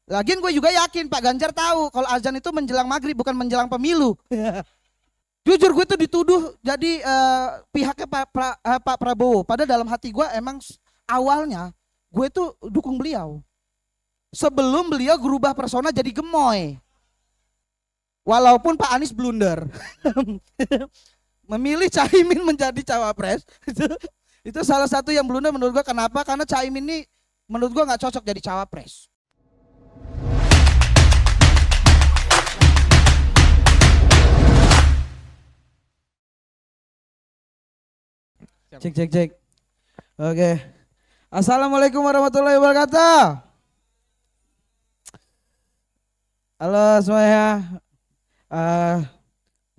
Lagian gue juga yakin Pak Ganjar tahu kalau azan itu menjelang maghrib bukan menjelang pemilu. Jujur gue tuh dituduh jadi pihaknya Pak Prabowo. Padahal dalam hati gue emang awalnya gue tuh dukung beliau. Sebelum beliau berubah persona jadi gemoy. Walaupun Pak Anies blunder. Memilih Caimin menjadi cawapres. Itu salah satu yang blunder menurut gue. Kenapa? Karena Caimin ini menurut gue nggak cocok jadi cawapres. Cek cek cek. Oke. Assalamualaikum warahmatullahi wabarakatuh. Halo semuanya.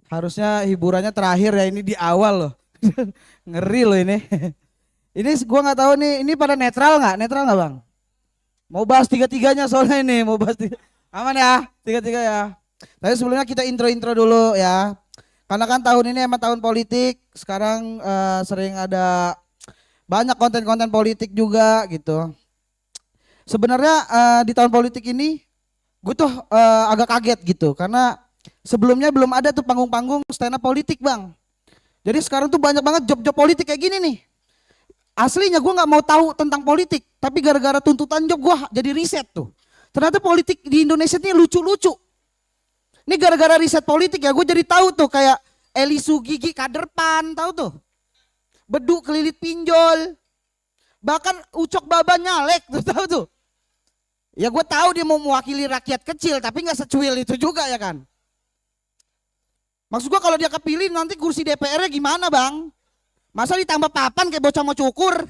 Harusnya hiburannya terakhir ya, ini di awal loh. Ngeri loh ini. Ini gua nggak tahu nih, ini pada netral nggak? Netral nggak bang? Mau bahas tiga-tiganya soalnya ini, mau bahas aman ya, tiga-tiga ya. Tapi sebelumnya kita intro-intro dulu ya. Karena kan tahun ini emang tahun politik, sekarang sering ada banyak konten-konten politik juga gitu. Sebenarnya di tahun politik ini gue tuh agak kaget gitu karena sebelumnya belum ada tuh panggung-panggung stand up politik bang. Jadi sekarang tuh banyak banget job-job politik kayak gini nih. Aslinya gue nggak mau tahu tentang politik, tapi gara-gara tuntutan job gue jadi riset tuh. Ternyata politik di Indonesia ini lucu-lucu. Ini gara-gara riset politik ya, gue jadi tahu tuh kayak Eli Sugigi kader PAN, tahu tuh. Bedu kelilit pinjol. Bahkan Ucok Baba nyalek tuh, tahu tuh. Ya gue tahu dia mau mewakili rakyat kecil, tapi nggak secuil itu juga ya kan. Maksud gue kalau dia kepilih nanti kursi DPR-nya gimana bang? Masa ditambah papan kayak bocah mau cukur?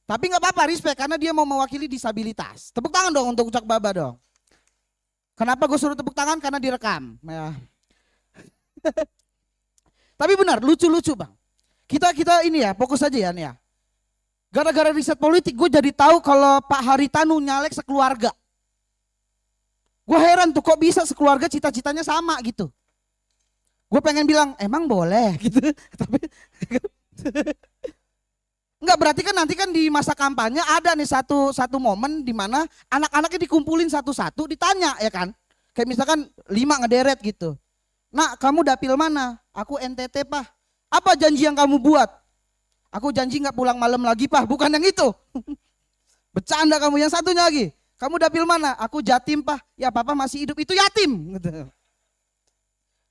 Tapi nggak apa-apa, respect karena dia mau mewakili disabilitas. Tepuk tangan dong untuk Ucok Baba dong. Kenapa gue suruh tepuk tangan? Karena direkam. Ya. Tapi benar, lucu-lucu bang. Kita ini ya, fokus aja ya nih ya. Gara-gara riset politik gue jadi tahu kalau Pak Haritanu nyalek sekeluarga. Gue heran tuh kok bisa sekeluarga cita-citanya sama gitu. Gue pengen bilang emang boleh gitu. Tapi enggak, berarti kan nanti kan di masa kampanye ada nih satu momen di mana anak-anaknya dikumpulin satu-satu ditanya ya kan. Kayak misalkan 5 ngederet gitu. Nak kamu dapil mana? Aku NTT Pak. Apa janji yang kamu buat? Aku janji nggak pulang malam lagi Pak. Bukan yang itu. Bercanda kamu. Yang satunya lagi. Kamu dapil mana? Aku Jatim Pak. Ya papa masih hidup, itu yatim.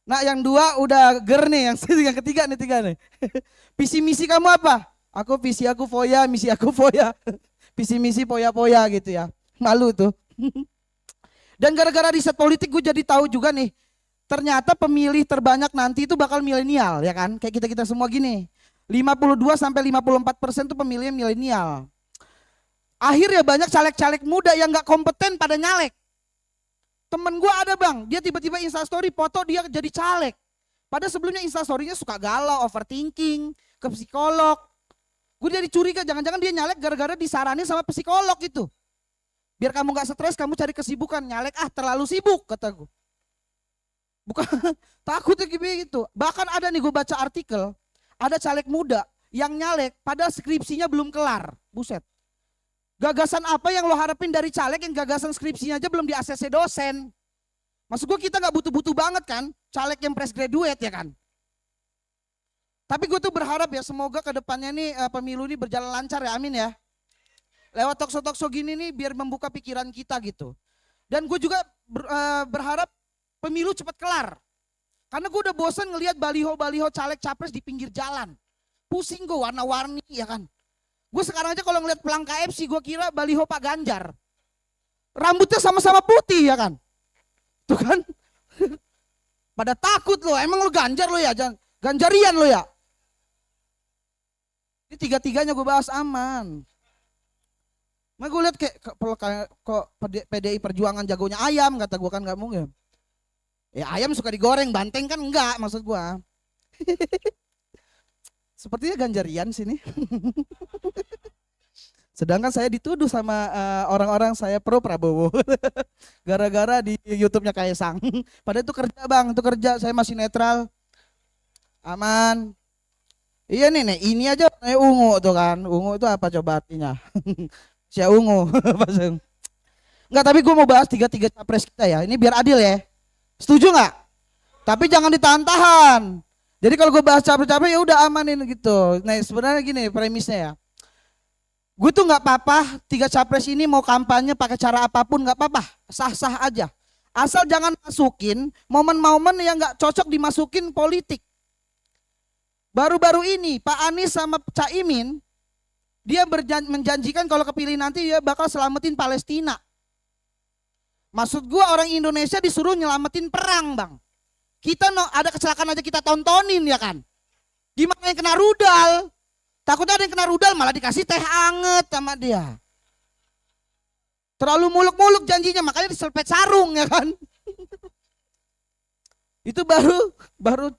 Nah yang 2 udah ger nih. Yang ketiga nih, 3 nih. Visi misi kamu apa? Aku visi aku foya, misi aku foya. Visi misi foya-foya gitu ya. Malu tuh. Dan gara-gara riset politik gue jadi tahu juga nih. Ternyata pemilih terbanyak nanti itu bakal milenial ya kan. Kayak kita-kita semua gini. 52-54% tuh pemilihnya milenial. Akhirnya banyak caleg-caleg muda yang gak kompeten pada nyalek. Temen gue ada bang, dia tiba-tiba instastory foto dia jadi caleg. Padahal sebelumnya instastorynya suka galau, overthinking, ke psikolog. Gue jadi curiga jangan-jangan dia nyalek gara-gara disaranin sama psikolog gitu. Biar kamu gak stres, kamu cari kesibukan. Nyalek terlalu sibuk kata gue. Bukan takutnya gitu. Bahkan ada nih gue baca artikel, ada caleg muda yang nyalek padahal skripsinya belum kelar. Buset. Gagasan apa yang lo harapin dari caleg yang gagasan skripsinya aja belum di ACC dosen? Maksud gue kita gak butuh-butuh banget kan caleg yang fresh graduate ya kan? Tapi gue tuh berharap ya semoga kedepannya nih pemilu ini berjalan lancar ya, amin ya. Lewat talkshow-talkshow gini nih biar membuka pikiran kita gitu. Dan gue juga berharap pemilu cepat kelar. Karena gue udah bosan ngelihat baliho-baliho caleg capres di pinggir jalan. Pusing gue warna-warni ya kan. Gue sekarang aja kalau ngeliat pelang KFC gue kira baliho Pak Ganjar. Rambutnya sama-sama putih ya kan. Tuh kan. Pada takut lo, emang lo Ganjar lo ya, Ganjarian lo ya. Ini tiga-tiganya gue bahas aman. Nah gue lihat kayak kok PDI Perjuangan jagonya ayam, kata gue kan gak mungkin. Ya ayam suka digoreng, banteng kan enggak maksud gua. Sepertinya Ganjarian sini. Sedangkan saya dituduh sama orang-orang saya pro Prabowo. Gara-gara di YouTube-nya Kaisang. Padahal itu kerja bang, itu kerja, saya masih netral. Aman. Iya nih, ini aja ungu tuh kan. Ungu itu apa coba artinya? Si ungu. Enggak, tapi gue mau bahas tiga capres kita ya. Ini biar adil ya. Setuju nggak? Tapi jangan ditahan-tahan. Jadi kalau gue bahas capres-capres ya udah amanin gitu. Nah sebenarnya gini premisnya ya. Gue tuh nggak apa-apa tiga capres ini mau kampanye pakai cara apapun nggak apa-apa, sah-sah aja. Asal jangan masukin momen-momen yang nggak cocok dimasukin politik. Baru-baru ini Pak Anies sama Cak Imin dia menjanjikan kalau kepilih nanti dia bakal selamatin Palestina. Maksud gue orang Indonesia disuruh nyelamatin perang bang. Kita ada kecelakaan aja kita tontonin ya kan. Gimana yang kena rudal? Takutnya ada yang kena rudal malah dikasih teh anget sama dia. Terlalu muluk-muluk janjinya makanya diselpet sarung ya kan. Itu baru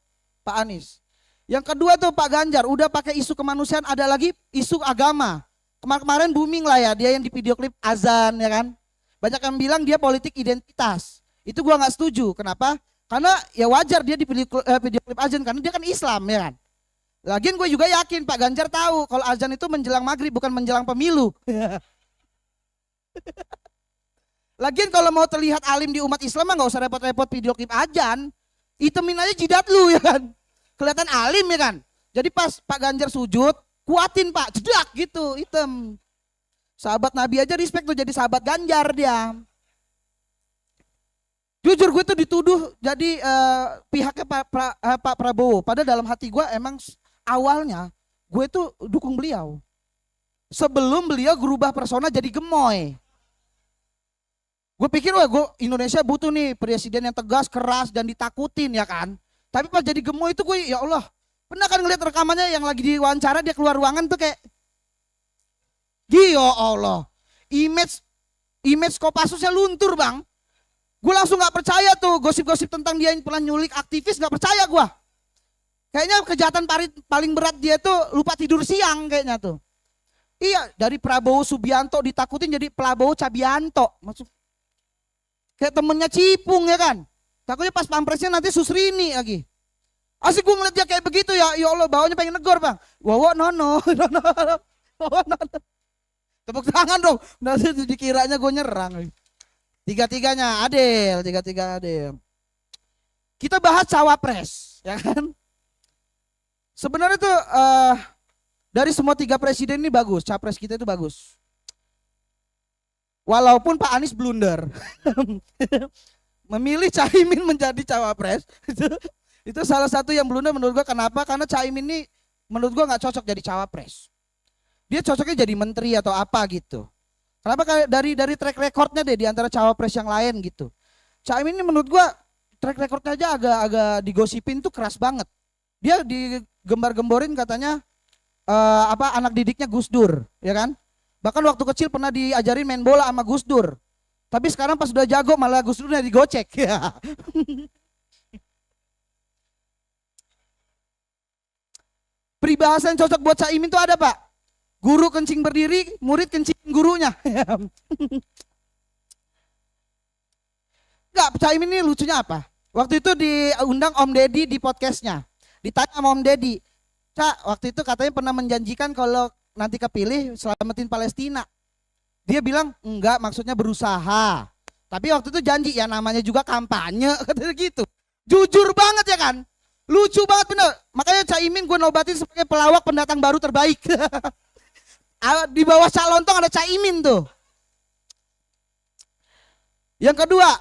Pak Anies. Yang kedua tuh Pak Ganjar udah pakai isu kemanusiaan, ada lagi isu agama. Kemarin booming lah ya dia yang di video klip azan ya kan. Banyak yang bilang dia politik identitas. Itu gua nggak setuju. Kenapa? Karena ya wajar dia di video klip azan karena dia kan Islam ya kan. Lagian gue juga yakin Pak Ganjar tahu kalau azan itu menjelang maghrib bukan menjelang pemilu. Lagian kalau mau terlihat alim di umat Islam mah nggak usah repot-repot video klip azan. Itemin aja jidat lu ya kan. Kelihatan alim ya kan. Jadi pas Pak Ganjar sujud, kuatin Pak, jedak gitu, item. Sahabat Nabi aja respect tuh jadi sahabat Ganjar dia. Jujur gue tuh dituduh jadi pihaknya Pak Prabowo. Padahal dalam hati gue emang awalnya gue tuh dukung beliau. Sebelum beliau berubah persona jadi gemoy. Gue pikir wah Indonesia butuh nih presiden yang tegas, keras dan ditakutin ya kan. Tapi pas jadi gemoy itu gue ya Allah. Pernah kan ngeliat rekamannya yang lagi diwawancara dia keluar ruangan tuh kayak. Ya Allah. Image Kopassusnya luntur bang. Gue langsung gak percaya tuh gosip-gosip tentang dia yang pernah nyulik aktivis gak percaya gue. Kayaknya kejahatan paling berat dia tuh lupa tidur siang kayaknya tuh. Iya dari Prabowo Subianto ditakutin jadi Prabowo Cabianto. Maksud kayak temennya Cipung ya kan. Takutnya pas pampresnya nanti Susrini lagi. Asik gue ngeliat dia kayak begitu ya. Ya Allah bawanya pengen negor bang. Wow nono. Tepuk tangan dong. Nanti dikiranya gue nyerang. Tiga-tiganya adil. Tiga-tiga adil. Kita bahas cawapres. Ya kan. Sebenarnya tuh dari semua tiga presiden ini bagus. Capres kita itu bagus. Walaupun Pak Anies blunder. Memilih Caimin menjadi cawapres itu salah satu yang blunder menurut gua. Kenapa? Karena Caimin ini menurut gua nggak cocok jadi cawapres. Dia cocoknya jadi menteri atau apa gitu. Kenapa? Dari track recordnya deh di antara cawapres yang lain gitu. Caimin ini menurut gua track recordnya aja agak digosipin tuh keras banget. Dia digembar-gemborin katanya anak didiknya Gus Dur, ya kan? Bahkan waktu kecil pernah diajarin main bola sama Gus Dur. Tapi sekarang pas sudah jago malah Gus Durnya digocek. Peribahasa yang cocok buat Caimin itu ada Pak. Guru kencing berdiri, murid kencing gurunya. Enggak, Caimin ini lucunya apa? Waktu itu diundang Om Deddy di podcastnya. Ditanya sama Om Deddy, Cak waktu itu katanya pernah menjanjikan kalau nanti kepilih selamatin Palestina. Dia bilang enggak, maksudnya berusaha. Tapi waktu itu janji ya namanya juga kampanye katanya gitu. Jujur banget ya kan? Lucu banget bener. Makanya Caimin gue nobatin sebagai pelawak pendatang baru terbaik. Di bawah Calontong ada Caimin tuh. Yang kedua,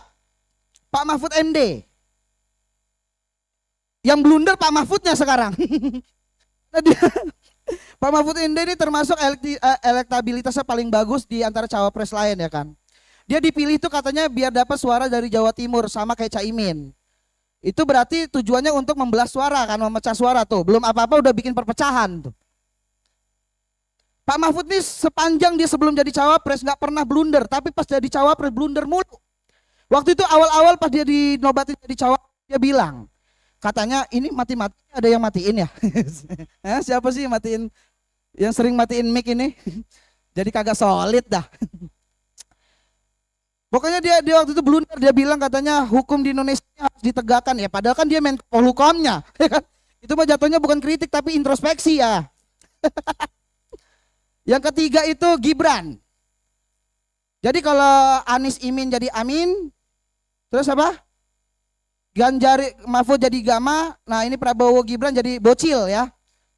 Pak Mahfud MD. Yang blunder Pak Mahfudnya sekarang. Pak Mahfud MD ini termasuk elektabilitasnya paling bagus di antara cawapres lain ya kan. Dia dipilih itu katanya biar dapat suara dari Jawa Timur sama kayak Caimin. Itu berarti tujuannya untuk membelah suara kan, memecah suara tuh. Belum apa-apa udah bikin perpecahan tuh. Pak Mahfud ini sepanjang dia sebelum jadi cawapres nggak pernah blunder, tapi pas jadi cawapres blunder mulu. Waktu itu awal-awal pas dia dinobatin jadi cawapres dia bilang, katanya ini mati-mati ada yang matiin ya. Siapa sih yang matiin, yang sering matiin mic ini? Jadi kagak solid dah. Pokoknya dia waktu itu blunder, dia bilang katanya hukum di Indonesia harus ditegakkan ya. Padahal kan dia main Polhukamnya. Itu mah jatuhnya bukan kritik tapi introspeksi ya. Yang ketiga itu Gibran. Jadi kalau Anies Imin jadi Amin, terus apa? Ganjar Mahfud jadi Gama. Nah ini Prabowo Gibran jadi bocil ya.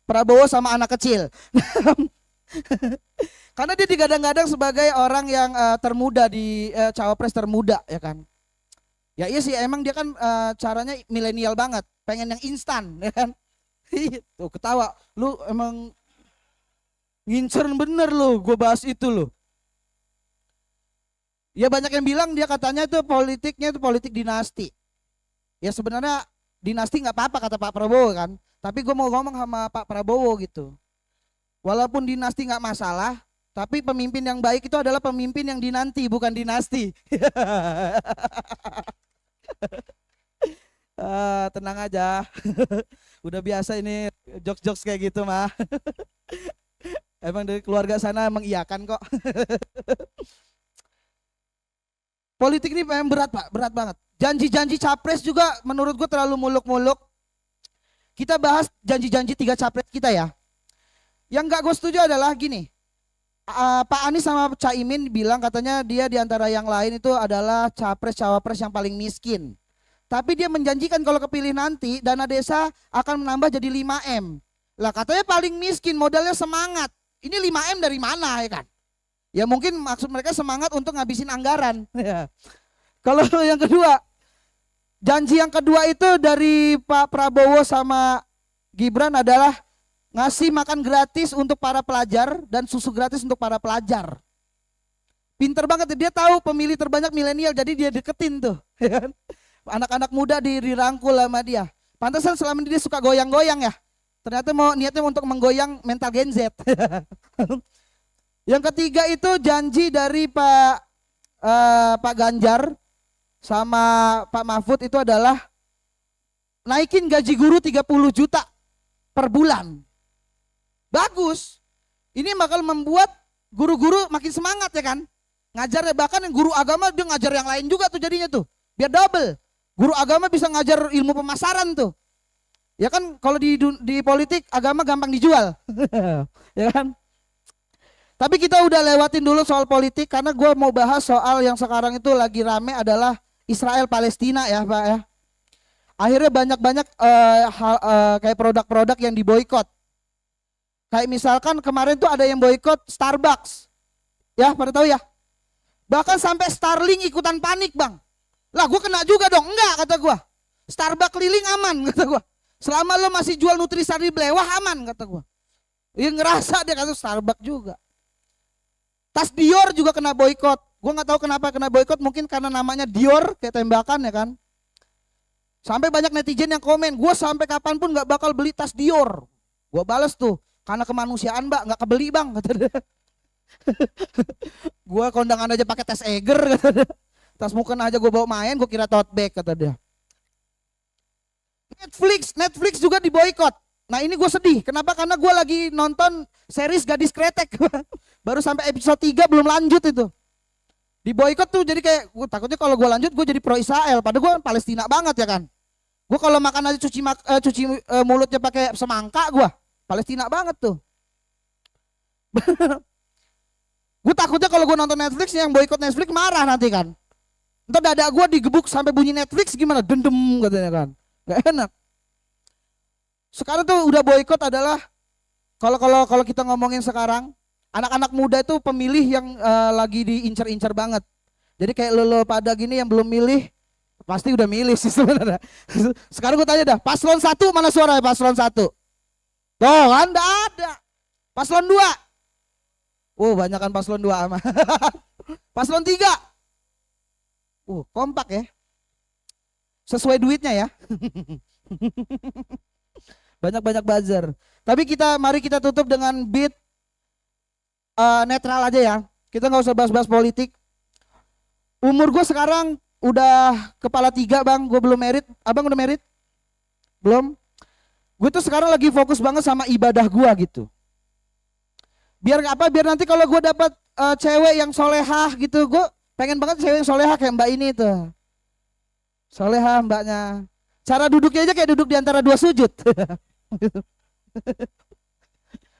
Prabowo sama anak kecil. Karena dia digadang-gadang sebagai orang yang termuda di cawapres termuda ya kan. Ya iya sih emang dia kan caranya milenial banget, pengen yang instan ya kan. Tuh ketawa, lu emang ngincer bener lu, gue bahas itu lu. Ya banyak yang bilang dia katanya itu politiknya itu politik dinasti. Ya sebenarnya dinasti nggak apa-apa kata Pak Prabowo kan. Tapi gue mau ngomong sama Pak Prabowo gitu. Walaupun dinasti nggak masalah, tapi pemimpin yang baik itu adalah pemimpin yang dinanti bukan dinasti. Tenang aja. Udah biasa ini jokes-jokes kayak gitu mah. Emang dari keluarga sana mengiyakan kok. Politik ini memang berat Pak, berat banget. Janji-janji capres juga menurut gue terlalu muluk-muluk. Kita bahas janji-janji 3 capres kita ya. Yang gak gue setuju adalah gini. Pak Anies sama Caimin bilang katanya dia diantara yang lain itu adalah capres-cawapres yang paling miskin. Tapi dia menjanjikan kalau kepilih nanti dana desa akan menambah jadi 5M. Lah katanya paling miskin modalnya semangat. Ini 5M dari mana ya kan? Ya mungkin maksud mereka semangat untuk ngabisin anggaran. Kalau yang kedua, janji yang kedua itu dari Pak Prabowo sama Gibran adalah ngasih makan gratis untuk para pelajar dan susu gratis untuk para pelajar. Pinter banget dia tahu pemilih terbanyak milenial jadi dia deketin tuh. Anak-anak muda dirangkul sama dia. Pantesan selama ini dia suka goyang-goyang ya. Ternyata niatnya untuk menggoyang mental Gen Z. Yang ketiga itu janji dari Pak Ganjar sama Pak Mahfud itu adalah naikin gaji guru 30 juta per bulan. Bagus. Ini bakal membuat guru-guru makin semangat ya kan. Ngajar bahkan yang guru agama dia ngajar yang lain juga tuh jadinya tuh. Biar double. Guru agama bisa ngajar ilmu pemasaran tuh. Ya kan kalau di politik agama gampang dijual. Ya kan? Tapi kita udah lewatin dulu soal politik karena gue mau bahas soal yang sekarang itu lagi rame adalah Israel Palestina ya Pak ya. Akhirnya banyak-banyak kayak produk-produk yang diboikot. Kayak misalkan kemarin tuh ada yang boikot Starbucks. Ya pada tahu ya. Bahkan sampai Starlink ikutan panik bang. Lah gue kena juga dong. Enggak kata gue. Starbucks keliling aman kata gue. Selama lo masih jual nutrisari belewah aman kata gue. Ya ngerasa dia kata Starbucks juga. Tas Dior juga kena boikot. Gue nggak tahu kenapa kena boikot, mungkin karena namanya Dior kayak tembakan ya kan. Sampai banyak netizen yang komen, gue sampai kapanpun nggak bakal beli tas Dior. Gue balas tuh, karena kemanusiaan mbak nggak kebeli bang kata dia. Gue kondangan aja pakai tas Eger kata dia. Tas mukena aja gue bawa main, gue kira tote bag kata dia. Netflix juga diboikot. Nah ini gue sedih, kenapa? Karena gue lagi nonton series Gadis Kretek. Baru sampai episode 3 belum lanjut itu. Di boykot tuh jadi kayak gue takutnya kalau gue lanjut gue jadi pro Israel. Padahal gue Palestina banget ya kan. Gue kalau makan aja cuci mulutnya pakai semangka gue Palestina banget tuh. Gue takutnya kalau gue nonton Netflix yang boykot Netflix marah nanti kan. Ntar dada gue digebuk sampai bunyi Netflix gimana? Dendem katanya kan. Gak enak. Sekarang tuh udah boykot adalah kalau kita ngomongin sekarang anak-anak muda itu pemilih yang lagi diincar-incar banget. Jadi kayak lo pada gini yang belum milih pasti udah milih sih sebenarnya. Sekarang gue tanya dah, paslon 1 mana suaranya paslon 1? Tuh kan enggak ada. Paslon 2. Banyakan paslon 2 ama. Paslon 3. Kompak ya. Sesuai duitnya ya. Banyak-banyak buzzer. Tapi mari kita tutup dengan beat netral aja ya. Kita nggak usah bahas-bahas politik. Umur gue sekarang udah kepala 3 bang. Gue belum merit. Abang udah merit? Belum. Gue tuh sekarang lagi fokus banget sama ibadah gue gitu. Biar apa? Biar nanti kalau gue dapat cewek yang solehah gitu, gue pengen banget cewek yang solehah kayak mbak ini tuh. Solehah mbaknya. Cara duduknya aja kayak duduk di antara 2 sujud.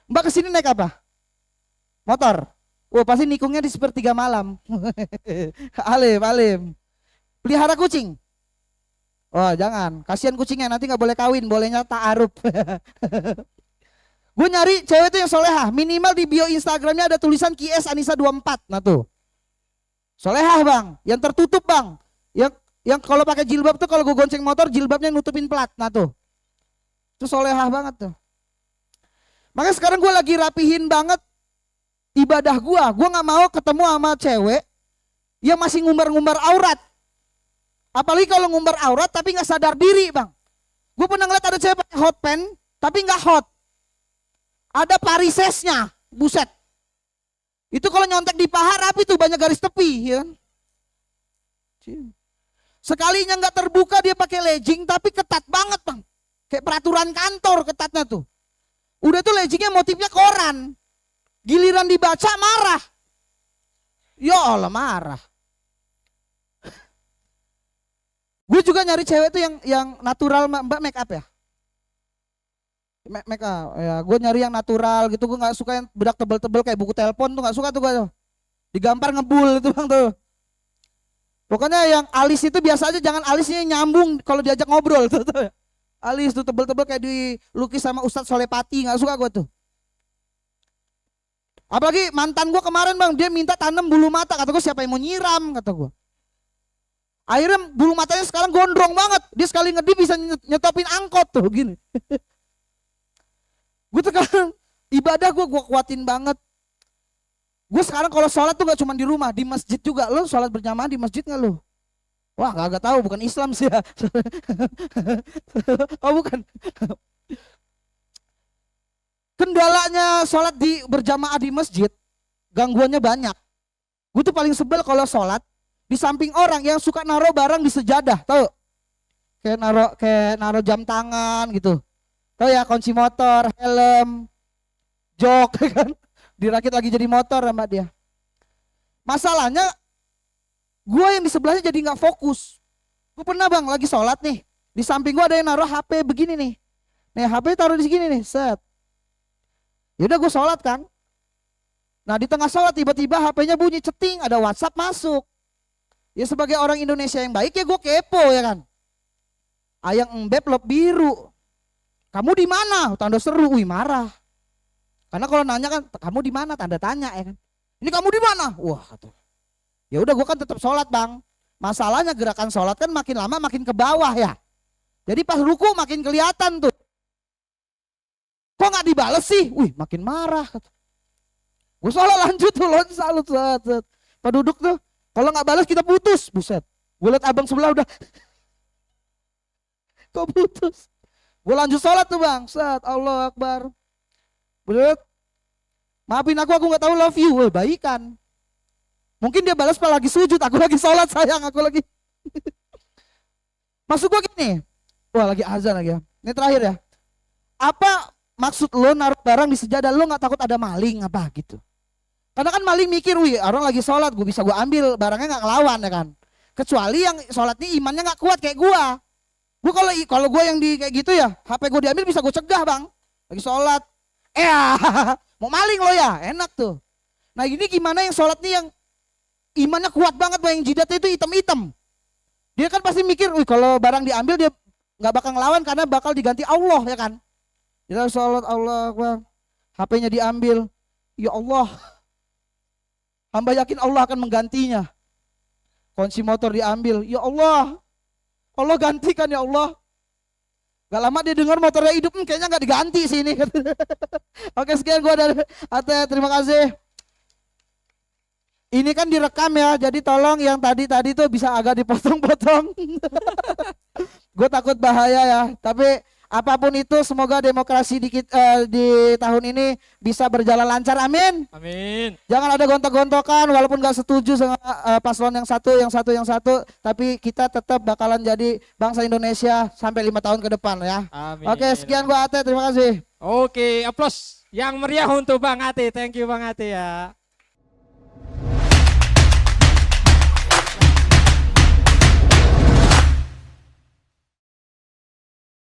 Mbak kesini naik apa? Motor. Wah pasti nikungnya di sepertiga malam. Alim, alim. Pelihara kucing. Oh jangan, kasihan kucingnya nanti nggak boleh kawin, bolehnya ta'aruf. Gue nyari cewek tuh yang solehah, minimal di bio Instagramnya ada tulisan QS Anissa 24. Nah tuh, solehah bang, yang tertutup bang, yang kalau pakai jilbab tuh kalau gue gonceng motor jilbabnya nutupin plat. Nah tuh, itu solehah banget tuh. Makanya sekarang gue lagi rapihin banget ibadah gue nggak mau ketemu sama cewek yang masih ngumbar-ngumbar aurat. Apalagi kalau ngumbar aurat tapi nggak sadar diri bang. Gue pernah ngeliat ada cewek pakai hot pants tapi nggak hot. Ada parisesnya, buset. Itu kalau nyontek di paha rapi tuh banyak garis tepi, ya kan? Sekalinya nggak terbuka dia pakai legging tapi ketat banget bang. Kayak peraturan kantor ketatnya tuh. Udah tuh leggingnya motifnya koran. Giliran dibaca marah. Ya Allah marah. Gue juga nyari cewek tuh yang natural, mbak make up ya. Make up ya, gue nyari yang natural gitu. Gue nggak suka yang bedak tebel-tebel kayak buku telepon tuh, nggak suka tuh gue tuh. Digampar ngebul itu bang tuh. Pokoknya yang alis itu biasa aja, jangan alisnya nyambung kalau diajak ngobrol tuh. Alis tuh tebel-tebel kayak dilukis sama Ustadz Solepati, nggak suka gue tuh. Apalagi mantan gue kemarin bang, dia minta tanam bulu mata, kata gue siapa yang mau nyiram kata gue. Akhirnya bulu matanya sekarang gondrong banget. Dia sekali ngedip bisa nyetopin angkot tuh gini. Gue sekarang ibadah gue kuatin banget. Gue sekarang kalau sholat tuh gak cuma di rumah, di masjid juga. Lo sholat berjamaah di masjid gak lo? Wah gak tahu, bukan Islam sih ya. Oh bukan. Kendalanya sholat berjamaah di masjid, gangguannya banyak. Gue tuh paling sebel kalau sholat di samping orang yang suka naruh barang di sejadah, tahu? Kayak naruh jam tangan gitu. Tahu ya, kunci motor, helm, jok kan. Dirakit lagi jadi motor sama dia. Masalahnya gue yang di sebelahnya jadi nggak fokus. Gue pernah bang lagi sholat nih, di samping gue ada yang naruh HP begini nih. Nih HP taruh di sini nih, set. Yaudah gue sholat kan. Nah di tengah sholat tiba-tiba HP-nya bunyi ceting, ada WhatsApp masuk. Ya sebagai orang Indonesia yang baik ya gue kepo ya kan. Ayang embeb lop biru. Kamu di mana? Tanda seru, wih marah. Karena kalau nanya kan kamu di mana? Tanda tanya ya kan. Ini kamu di mana? Wah tuh. Ya udah gue kan tetap sholat bang. Masalahnya gerakan sholat kan makin lama makin ke bawah ya. Jadi pas ruku makin kelihatan tuh. Kok nggak dibales sih? Wih makin marah. Gue sholat lanjut tuh salut. Pas duduk tuh. Kalau nggak balas kita putus, buset. Gue liat abang sebelah udah, kok putus? Gue lanjut sholat tuh bang, set, Allah Akbar. Bener, maafin aku nggak tahu love you, wah baikan. Mungkin dia balas pas lagi sujud, aku lagi sholat sayang, aku lagi. Maksud gue gini, wah lagi azan lagi ya. Ini terakhir ya. Apa maksud lo naruh barang di sejadah, lo nggak takut ada maling apa gitu? Karena kan maling mikir, wih orang lagi sholat, gue bisa gue ambil barangnya nggak ngelawan ya kan. Kecuali yang sholatnya imannya nggak kuat kayak gue. Gue kalau gue yang di kayak gitu ya, HP gue diambil bisa gue cegah bang. Lagi sholat, mau maling lo ya, enak tuh. Nah ini gimana yang sholat nih yang imannya kuat banget bang, yang jidatnya itu hitam-hitam. Dia kan pasti mikir, wih kalau barang diambil dia nggak bakal ngelawan karena bakal diganti Allah ya kan. Dia sholat Allah, HP-nya diambil, ya Allah. Hamba yakin Allah akan menggantinya. Kunci motor diambil, ya Allah. Allah gantikan ya Allah. Gak lama dia dengar motornya hidup, kayaknya gak diganti sih ini. Oke sekian gue dari Ate, terima kasih. Ini kan direkam ya, jadi tolong yang tadi tuh bisa agak dipotong-potong. Gue takut bahaya ya, tapi apapun itu semoga demokrasi di tahun ini bisa berjalan lancar, amin. Amin. Jangan ada gontok-gontokan walaupun gak setuju sama paslon yang satu, tapi kita tetap bakalan jadi bangsa Indonesia sampai 5 tahun ke depan ya. Amin. Oke sekian gua Ate, terima kasih. Oke, aplaus yang meriah untuk Bang Ate, thank you Bang Ate ya.